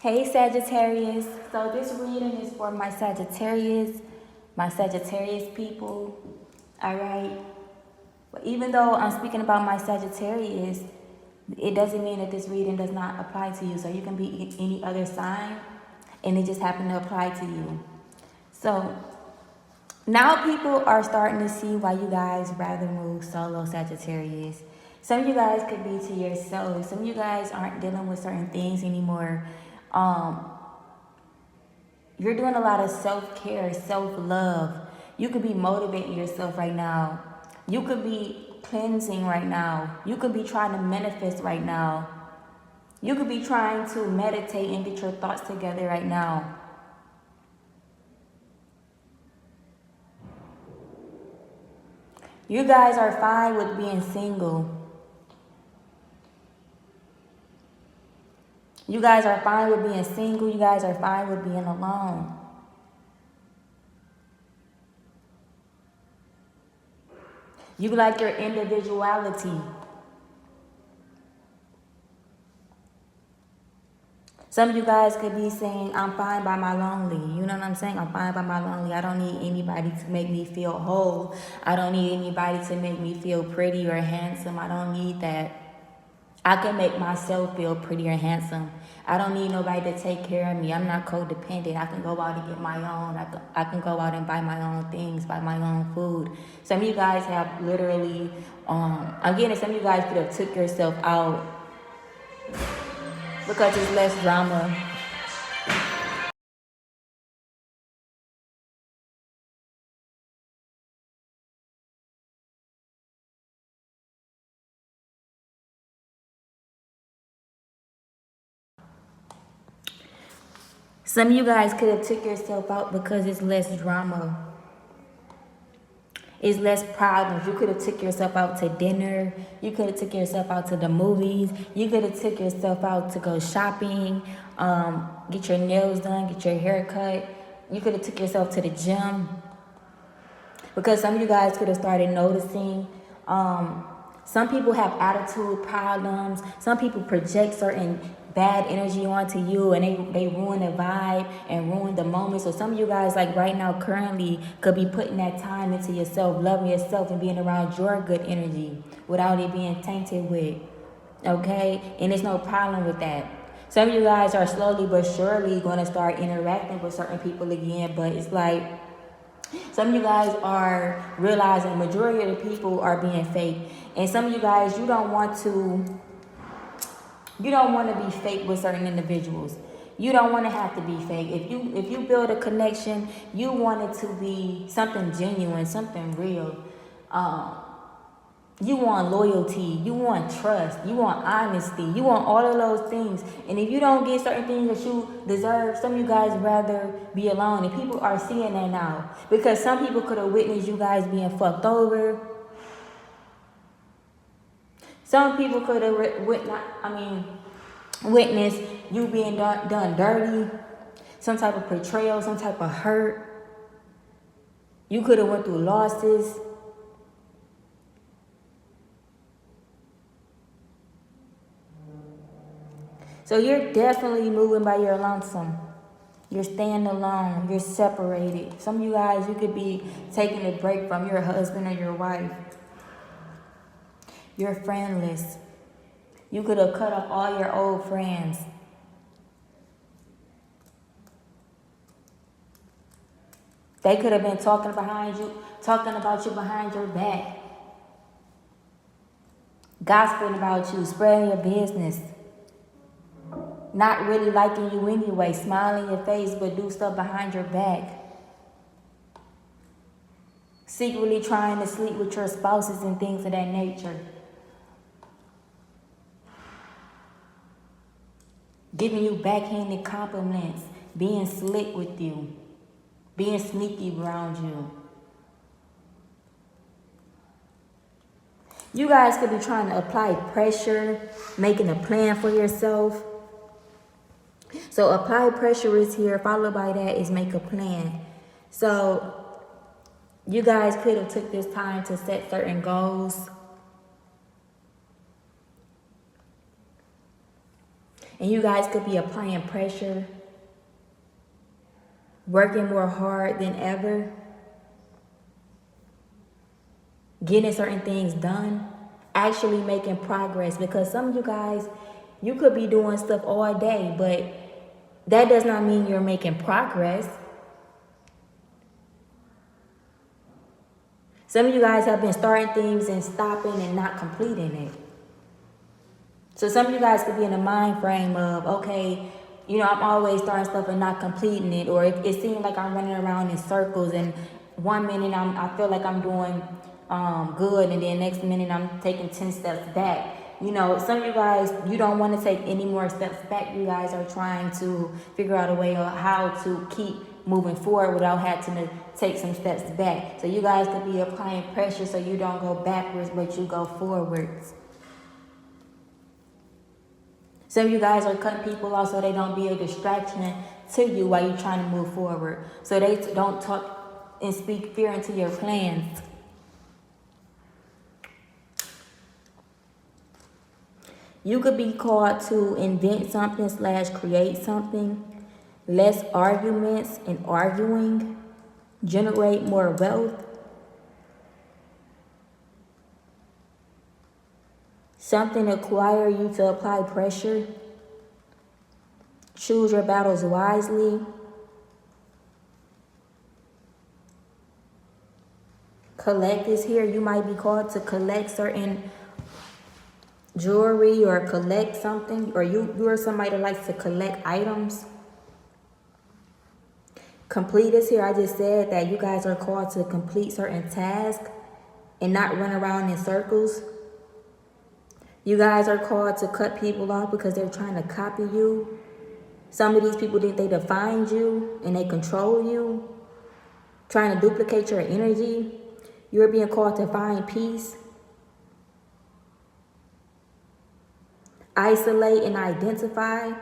Hey Sagittarius, so this reading is for my Sagittarius people, alright? But even though I'm speaking about my Sagittarius, it doesn't mean that this reading does not apply to you. So you can be any other sign and it just happened to apply to you. So now people are starting to see why you guys rather move solo, Sagittarius. Some of you guys could be to yourself. Some of you guys aren't dealing with certain things anymore. You're doing a lot of self-care, self-love. You could be motivating yourself right now. You could be cleansing right now. You could be trying to manifest right now. You could be trying to meditate and get your thoughts together right now. You guys are fine with being single. You guys are fine with being single. You guys are fine with being alone. You like your individuality. Some of you guys could be saying, I'm fine by my lonely. You know what I'm saying? I'm fine by my lonely. I don't need anybody to make me feel whole. I don't need anybody to make me feel pretty or handsome. I don't need that. I can make myself feel pretty or handsome. I don't need nobody to take care of me. I'm not codependent. I can go out and get my own. I can go out and buy my own things, buy my own food. Some of you guys have literally, I'm getting some of you guys could have took yourself out because it's less drama. Some of you guys could have took yourself out because it's less drama. It's less problems. You could have took yourself out to dinner. You could have took yourself out to the movies. You could have took yourself out to go shopping, get your nails done, get your hair cut. You could have took yourself to the gym. Because some of you guys could have started noticing some people have attitude problems. Some people project certain bad energy onto you and they ruin the vibe and ruin the moment. So some of you guys like right now currently could be putting that time into yourself, loving yourself and being around your good energy without it being tainted with, okay? And there's no problem with that. Some of you guys are slowly but surely going to start interacting with certain people again, but it's like some of you guys are realizing the majority of the people are being fake. And some of you guys, you don't want to be fake with certain individuals. You don't want to have to be fake. If you build a connection, you want it to be something genuine, something real. You want loyalty, you want trust, you want honesty, you want all of those things. And if you don't get certain things that you deserve, some of you guys rather be alone. And people are seeing that now. Because some people could have witnessed you guys being fucked over. Some people could have witnessed you being done dirty. Some type of betrayal, some type of hurt. You could have went through losses. So you're definitely moving by your lonesome. You're staying alone. You're separated. Some of you guys, you could be taking a break from your husband or your wife. You're friendless. You could have cut off all your old friends. They could have been talking about you behind your back. Gossiping about you, spreading your business. Not really liking you anyway, smiling in your face, but do stuff behind your back. Secretly trying to sleep with your spouses and things of that nature. Giving you backhanded compliments, being slick with you, being sneaky around you. You guys could be trying to apply pressure, making a plan for yourself. So apply pressure is here, followed by that is make a plan. So you guys could have took this time to set certain goals. And you guys could be applying pressure, working more hard than ever, getting certain things done, actually making progress. Because some of you guys, you could be doing stuff all day, but that does not mean you're making progress. Some of you guys have been starting things and stopping and not completing it. So some of you guys could be in a mind frame of, okay, you know, I'm always starting stuff and not completing it. Or it seems like I'm running around in circles, and 1 minute I feel like I'm doing good, and then next minute I'm taking 10 steps back. You know, some of you guys, you don't want to take any more steps back. You guys are trying to figure out a way of how to keep moving forward without having to take some steps back. So you guys could be applying pressure so you don't go backwards, but you go forwards. Some of you guys are cutting people off so they don't be a distraction to you while you're trying to move forward. So they don't talk and speak fear into your plans. You could be called to invent something / create something. Less arguments and arguing. Generate more wealth. Something require you to apply pressure. Choose your battles wisely. Collect is here. You might be called to collect certain jewelry or collect something, or you are somebody that likes to collect items. Complete is here. I just said that you guys are called to complete certain tasks and not run around in circles. You guys are called to cut people off because they're trying to copy you. Some of these people think they define you and they control you, trying to duplicate your energy. You're being called to find peace. Isolate and identify.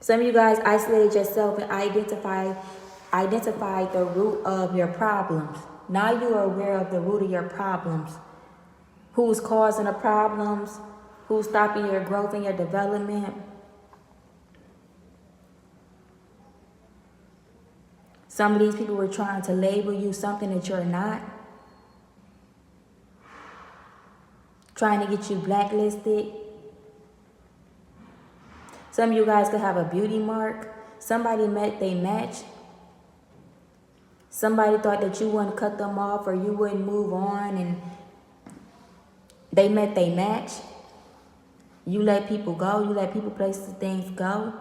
Some of you guys isolated yourself and identified the root of your problems. Now you are aware of the root of your problems. Who's causing the problems? Who's stopping your growth and your development? Some of these people were trying to label you something that you're not. Trying to get you blacklisted. Some of you guys could have a beauty mark. Somebody met they match. Somebody thought that you wouldn't cut them off or you wouldn't move on, and they met they match. You let people go. You let people, places, things go.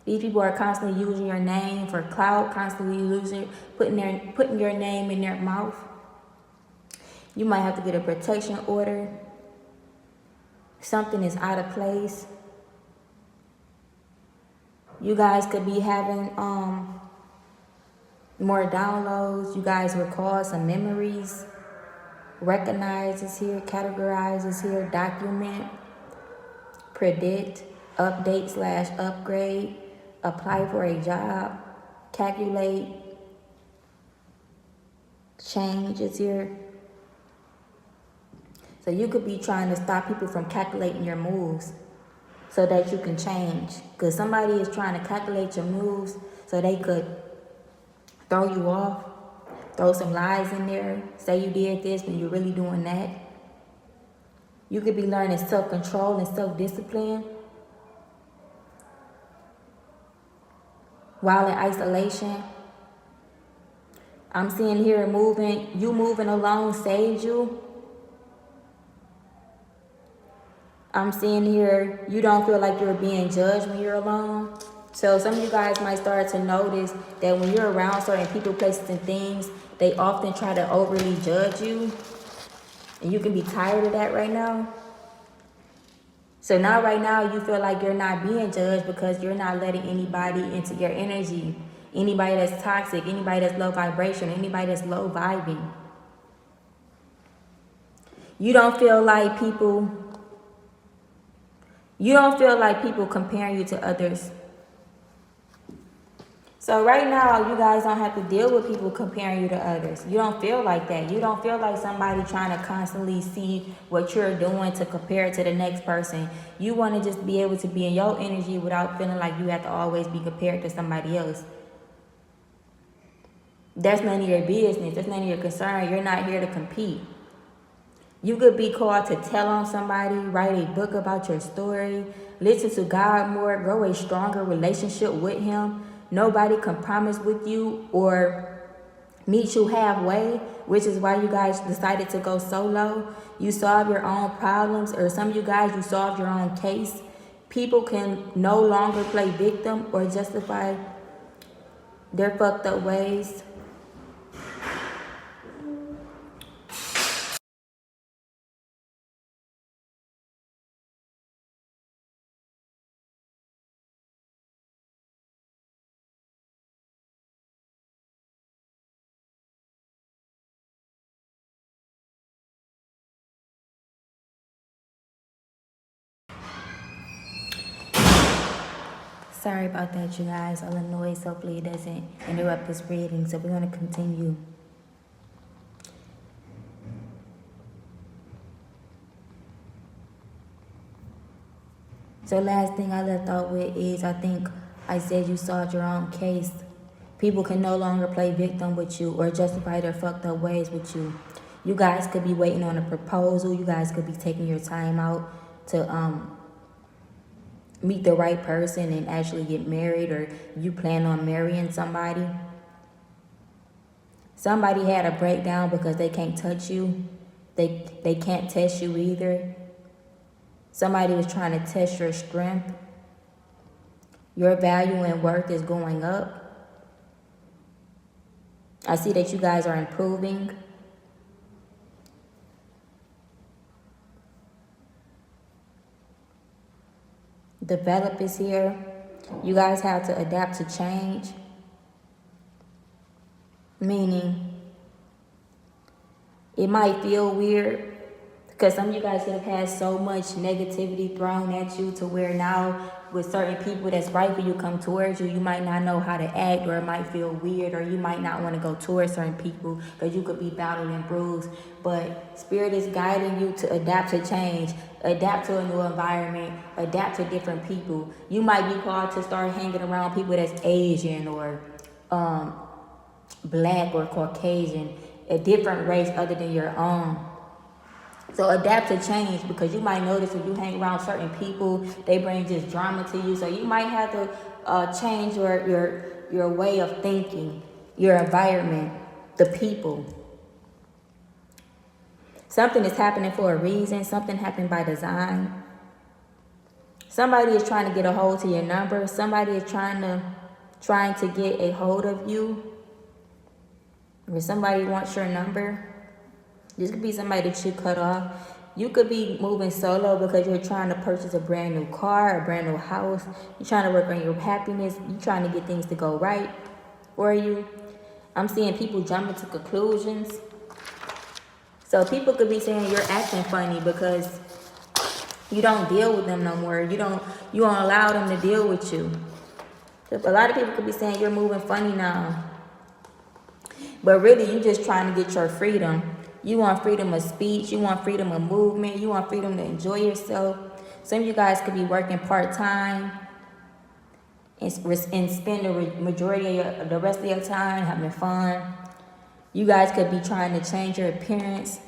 These people are constantly using your name for clout, constantly putting your name in their mouth. You might have to get a protection order. Something is out of place. You guys could be having more downloads. You guys recall some memories. Recognize is here. Categorize is here. Document. Predict. Update / upgrade. Apply for a job. Calculate. Change is here. So you could be trying to stop people from calculating your moves so that you can change. Because somebody is trying to calculate your moves so they could throw you off, throw some lies in there, say you did this when you're really doing that. You could be learning self-control and self-discipline while in isolation. I'm seeing here you moving alone saves you. I'm seeing here you don't feel like you're being judged when you're alone. So some of you guys might start to notice that when you're around certain people, places, and things, they often try to overly judge you. And you can be tired of that right now. So now right now you feel like you're not being judged because you're not letting anybody into your energy. Anybody that's toxic, anybody that's low vibration, anybody that's low vibing. You don't feel like people comparing you to others. So right now, you guys don't have to deal with people comparing you to others. You don't feel like that. You don't feel like somebody trying to constantly see what you're doing to compare to the next person. You want to just be able to be in your energy without feeling like you have to always be compared to somebody else. That's none of your business. That's none of your concern. You're not here to compete. You could be called to tell on somebody, write a book about your story, listen to God more, grow a stronger relationship with Him. Nobody can promise with you or meet you halfway, which is why you guys decided to go solo. You solve your own problems, or some of you guys, you solved your own case. People can no longer play victim or justify their fucked up ways. Sorry about that, you guys. All the noise, hopefully it doesn't interrupt this reading. So we're going to continue. So last thing I left off with is, I think I said you solved your own case. People can no longer play victim with you or justify their fucked up ways with you. You guys could be waiting on a proposal. You guys could be taking your time out to meet the right person and actually get married, or you plan on marrying somebody. Somebody had a breakdown because they can't touch you. They can't test you either. Somebody was trying to test your strength. Your value and worth is going up. I see that you guys are improving. Develop is here. You guys have to adapt to change. Meaning, it might feel weird because some of you guys have had so much negativity thrown at you to where now with certain people that's right for you come towards you, you might not know how to act, or it might feel weird, or you might not want to go towards certain people because you could be battered and bruised. But Spirit is guiding you to adapt to change, adapt to a new environment, adapt to different people. You might be called to start hanging around people that's Asian or Black or Caucasian, a different race other than your own. So adapt to change, because you might notice if you hang around certain people, they bring just drama to you. So you might have to change your way of thinking, your environment, the people. Something is happening for a reason. Something happened by design. Somebody is trying to get a hold to your number. Somebody is trying to get a hold of you. Or somebody wants your number. This could be somebody that you cut off. You could be moving solo because you're trying to purchase a brand new car, a brand new house. You're trying to work on your happiness. You're trying to get things to go right for you. I'm seeing people jumping to conclusions. So people could be saying you're acting funny because you don't deal with them no more. You don't allow them to deal with you. A lot of people could be saying you're moving funny now. But really, you're just trying to get your freedom. You want freedom of speech. You want freedom of movement. You want freedom to enjoy yourself. Some of you guys could be working part-time and spend the majority of the rest of your time having fun. You guys could be trying to change your appearance.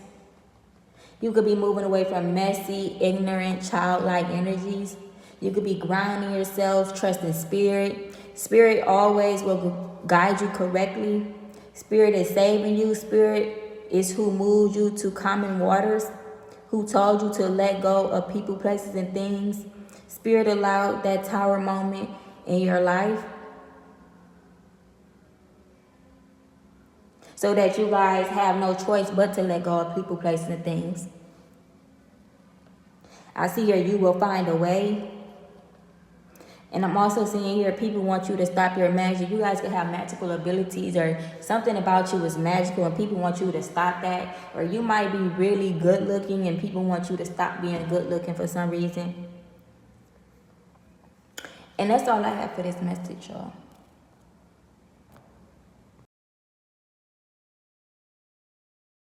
You could be moving away from messy, ignorant, childlike energies. You could be grounding yourself, trusting Spirit. Spirit always will guide you correctly. Spirit is saving you. Spirit is who moved you to common waters, who told you to let go of people, places, and things. Spirit allowed that tower moment in your life so that you guys have no choice but to let go of people, places, and things. I see here you will find a way. And I'm also seeing here people want you to stop your magic. You guys could have magical abilities, or something about you is magical and people want you to stop that. Or you might be really good looking and people want you to stop being good looking for some reason. And that's all I have for this message, y'all.